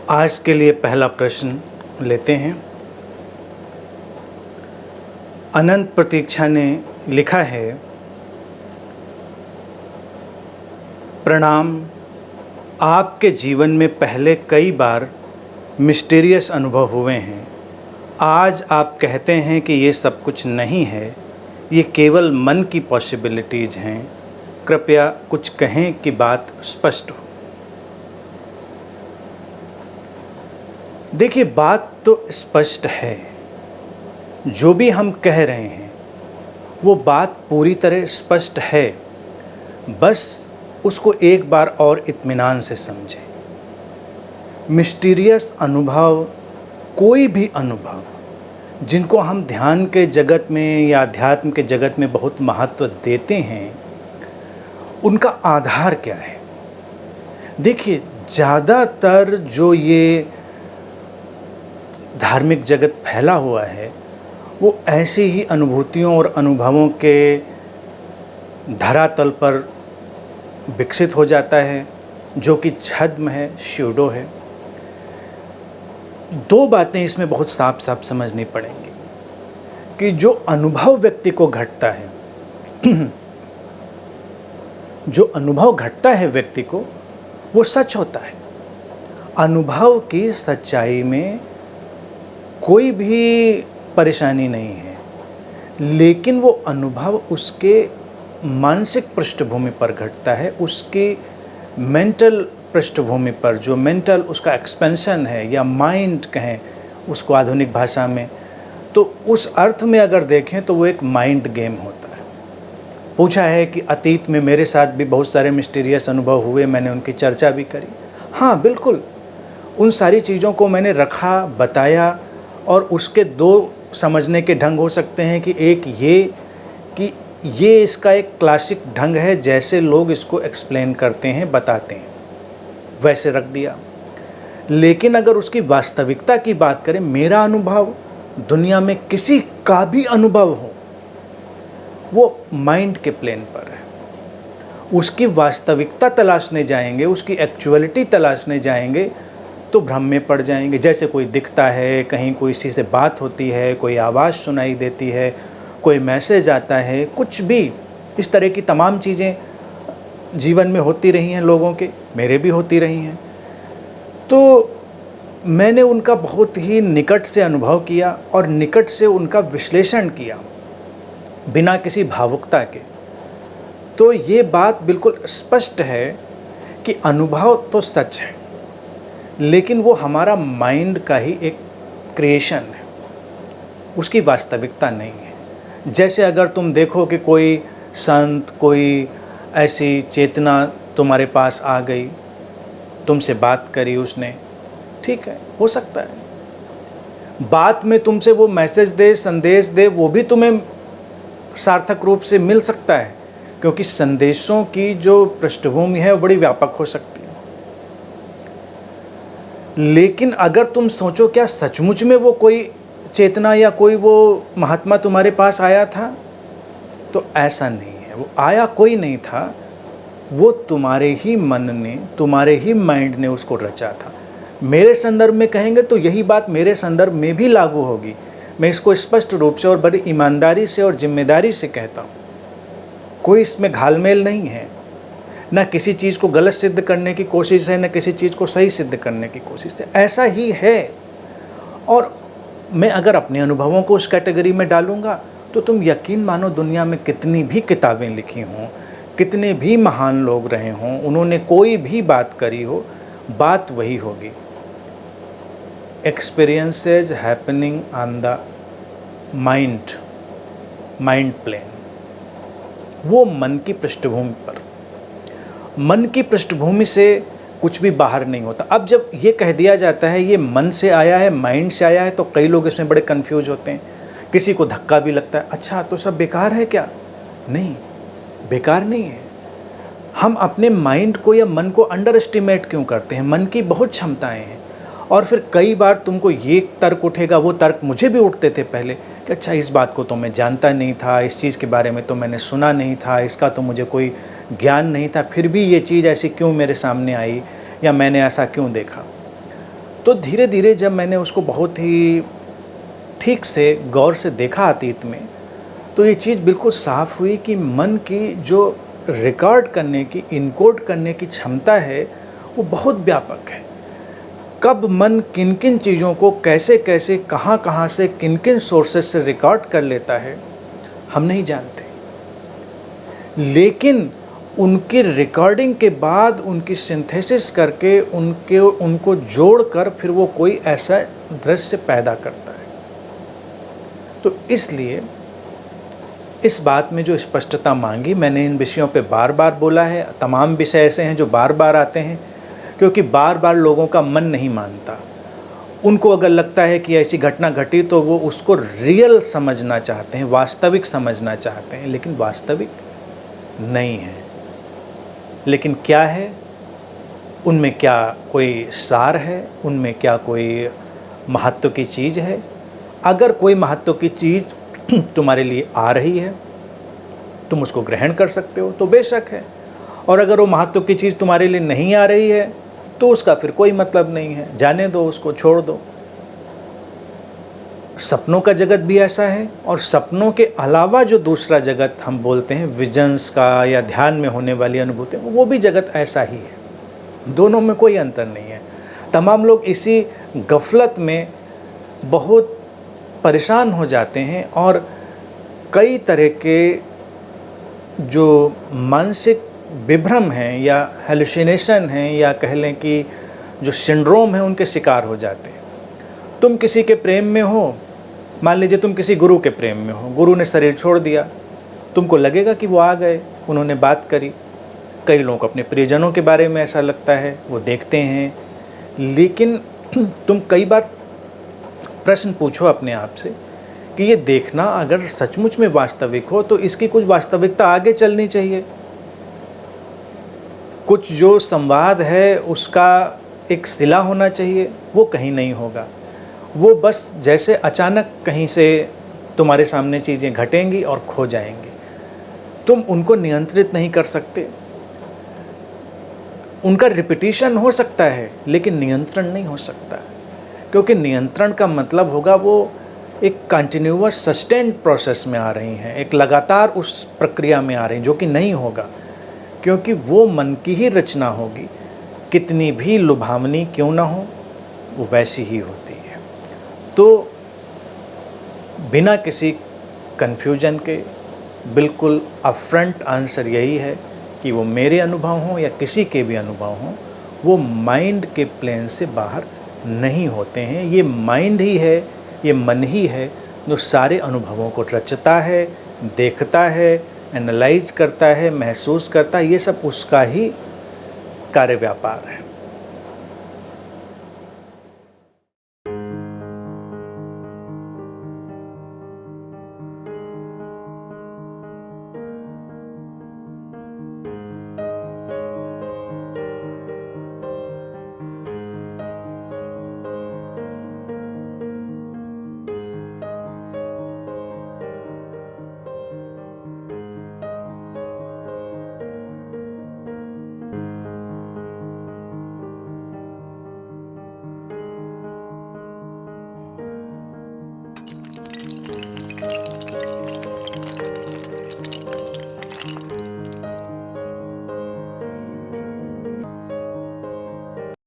आज के लिए पहला प्रश्न लेते हैं। अनंत प्रतीक्षा ने लिखा है, प्रणाम। आपके जीवन में पहले कई बार मिस्टीरियस अनुभव हुए हैं। आज आप कहते हैं कि ये सब कुछ नहीं है, ये केवल मन की पॉसिबिलिटीज़ हैं। कृपया कुछ कहें कि बात स्पष्ट हो। देखिए, बात तो स्पष्ट है। जो भी हम कह रहे हैं वो बात पूरी तरह स्पष्ट है, बस उसको एक बार और इत्मीनान से समझें। मिस्टीरियस अनुभव, कोई भी अनुभव जिनको हम ध्यान के जगत में या अध्यात्म के जगत में बहुत महत्व देते हैं, उनका आधार क्या है? देखिए, ज़्यादातर जो ये धार्मिक जगत फैला हुआ है वो ऐसी ही अनुभूतियों और अनुभवों के धरातल पर विकसित हो जाता है, जो कि छद्म है, स्यूडो है। दो बातें इसमें बहुत साफ साफ समझनी पड़ेंगी कि जो अनुभव व्यक्ति को घटता है जो अनुभव घटता है व्यक्ति को, वो सच होता है। अनुभव की सच्चाई में कोई भी परेशानी नहीं है, लेकिन वो अनुभव उसके मानसिक पृष्ठभूमि पर घटता है, उसकी मेंटल पृष्ठभूमि पर, जो मेंटल उसका एक्सपेंशन है या माइंड कहें उसको आधुनिक भाषा में, तो उस अर्थ में अगर देखें तो वो एक माइंड गेम होता है। पूछा है कि अतीत में मेरे साथ भी बहुत सारे मिस्टीरियस अनुभव हुए, मैंने उनकी चर्चा भी करी। हाँ, बिल्कुल, उन सारी चीज़ों को मैंने रखा, बताया, और उसके दो समझने के ढंग हो सकते हैं कि एक ये कि ये इसका एक क्लासिक ढंग है, जैसे लोग इसको एक्सप्लेन करते हैं, बताते हैं, वैसे रख दिया। लेकिन अगर उसकी वास्तविकता की बात करें, मेरा अनुभव, दुनिया में किसी का भी अनुभव हो, वो माइंड के प्लेन पर है। उसकी वास्तविकता तलाशने जाएंगे, उसकी एक्चुअलिटी तलाशने जाएंगे तो भ्रम में पड़ जाएंगे। जैसे कोई दिखता है, कहीं कोई किसी से बात होती है, कोई आवाज़ सुनाई देती है, कोई मैसेज आता है, कुछ भी इस तरह की तमाम चीज़ें जीवन में होती रही हैं लोगों के, मेरे भी होती रही हैं। तो मैंने उनका बहुत ही निकट से अनुभव किया और निकट से उनका विश्लेषण किया, बिना किसी भावुकता के। तो ये बात बिल्कुल स्पष्ट है कि अनुभव तो सच है, लेकिन वो हमारा माइंड का ही एक क्रिएशन है, उसकी वास्तविकता नहीं है। जैसे अगर तुम देखो कि कोई संत, कोई ऐसी चेतना तुम्हारे पास आ गई, तुमसे बात करी उसने, ठीक है, हो सकता है बात में तुमसे वो मैसेज दे, संदेश दे, वो भी तुम्हें सार्थक रूप से मिल सकता है, क्योंकि संदेशों की जो पृष्ठभूमि है वो बड़ी व्यापक हो सकती है। लेकिन अगर तुम सोचो, क्या सचमुच में वो कोई चेतना या कोई वो महात्मा तुम्हारे पास आया था? तो ऐसा नहीं है। वो आया कोई नहीं था, वो तुम्हारे ही मन ने, तुम्हारे ही माइंड ने उसको रचा था। मेरे संदर्भ में कहेंगे तो यही बात मेरे संदर्भ में भी लागू होगी। मैं इसको स्पष्ट रूप से और बड़ी ईमानदारी से और जिम्मेदारी से कहता हूँ। कोई इसमें घालमेल नहीं है, ना किसी चीज़ को गलत सिद्ध करने की कोशिश है, ना किसी चीज़ को सही सिद्ध करने की कोशिश है। ऐसा ही है। और मैं अगर अपने अनुभवों को उस कैटेगरी में डालूँगा तो तुम यकीन मानो, दुनिया में कितनी भी किताबें लिखी हों, कितने भी महान लोग रहे हों, उन्होंने कोई भी बात करी हो, बात वही होगी, experiences happening on the mind plane, वो मन की पृष्ठभूमि पर। मन की पृष्ठभूमि से कुछ भी बाहर नहीं होता। अब जब ये कह दिया जाता है ये मन से आया है, माइंड से आया है, तो कई लोग इसमें बड़े कंफ्यूज होते हैं। किसी को धक्का भी लगता है, अच्छा तो सब बेकार है क्या? नहीं, बेकार नहीं है। हम अपने माइंड को या मन को अंडर एस्टिमेट क्यों करते हैं? मन की बहुत क्षमताएं हैं। और फिर कई बार तुमको ये तर्क उठेगा, वो तर्क मुझे भी उठते थे पहले कि अच्छा इस बात को तो मैं जानता नहीं था, इस चीज़ के बारे में तो मैंने सुना नहीं था, इसका तो मुझे कोई ज्ञान नहीं था, फिर भी ये चीज़ ऐसी क्यों मेरे सामने आई या मैंने ऐसा क्यों देखा। तो धीरे धीरे जब मैंने उसको बहुत ही ठीक से गौर से देखा अतीत में, तो ये चीज़ बिल्कुल साफ हुई कि मन की जो रिकॉर्ड करने की, इनकोड करने की क्षमता है वो बहुत व्यापक है। कब मन किन किन चीज़ों को कैसे कैसे, कहाँ कहाँ से, किन किन सोर्सेस से रिकॉर्ड कर लेता है हम नहीं जानते, लेकिन उनकी रिकॉर्डिंग के बाद उनकी सिंथेसिस करके उनको जोड़कर फिर वो कोई ऐसा दृश्य पैदा करता है। तो इसलिए इस बात में जो स्पष्टता मांगी, मैंने इन विषयों पे बार बार बोला है। तमाम विषय ऐसे हैं जो बार बार आते हैं, क्योंकि बार बार लोगों का मन नहीं मानता। उनको अगर लगता है कि ऐसी घटना घटी तो वो उसको रियल समझना चाहते हैं, वास्तविक समझना चाहते हैं, लेकिन वास्तविक नहीं है। लेकिन क्या है उनमें? क्या कोई सार है उनमें? क्या कोई महत्व की चीज़ है? अगर कोई महत्व की चीज़ तुम्हारे लिए आ रही है, तुम उसको ग्रहण कर सकते हो तो बेशक है, और अगर वो महत्व की चीज़ तुम्हारे लिए नहीं आ रही है तो उसका फिर कोई मतलब नहीं है, जाने दो, उसको छोड़ दो। सपनों का जगत भी ऐसा है, और सपनों के अलावा जो दूसरा जगत हम बोलते हैं विजन्स का या ध्यान में होने वाली अनुभूति, वो भी जगत ऐसा ही है। दोनों में कोई अंतर नहीं है। तमाम लोग इसी गफलत में बहुत परेशान हो जाते हैं और कई तरह के जो मानसिक विभ्रम हैं या हेलुसिनेशन हैं या कह लें कि जो सिंड्रोम है उनके शिकार हो जाते हैं। तुम किसी के प्रेम में हो, मान लीजिए तुम किसी गुरु के प्रेम में हो, गुरु ने शरीर छोड़ दिया, तुमको लगेगा कि वो आ गए, उन्होंने बात करी। कई लोगों को अपने प्रियजनों के बारे में ऐसा लगता है, वो देखते हैं। लेकिन तुम कई बार प्रश्न पूछो अपने आप से कि ये देखना अगर सचमुच में वास्तविक हो तो इसकी कुछ वास्तविकता आगे चलनी चाहिए। कुछ जो संवाद है उसका एक सिला होना चाहिए, वो कहीं नहीं होगा। वो बस जैसे अचानक कहीं से तुम्हारे सामने चीज़ें घटेंगी और खो जाएंगी। तुम उनको नियंत्रित नहीं कर सकते। उनका रिपीटिशन हो सकता है लेकिन नियंत्रण नहीं हो सकता, क्योंकि नियंत्रण का मतलब होगा वो एक कंटिन्यूअस सस्टेन्ड प्रोसेस में आ रही हैं, एक लगातार उस प्रक्रिया में आ रही हैं, जो कि नहीं होगा, क्योंकि वो मन की ही रचना होगी। कितनी भी लुभावनी क्यों ना हो, वो वैसी ही होती है। तो बिना किसी कन्फ्यूजन के बिल्कुल अपफ्रंट आंसर यही है कि वो मेरे अनुभव हों या किसी के भी अनुभव हों, वो माइंड के प्लेन से बाहर नहीं होते हैं। ये माइंड ही है, ये मन ही है जो सारे अनुभवों को रचता है, देखता है, एनालाइज करता है, महसूस करता है। ये सब उसका ही कार्य व्यापार है।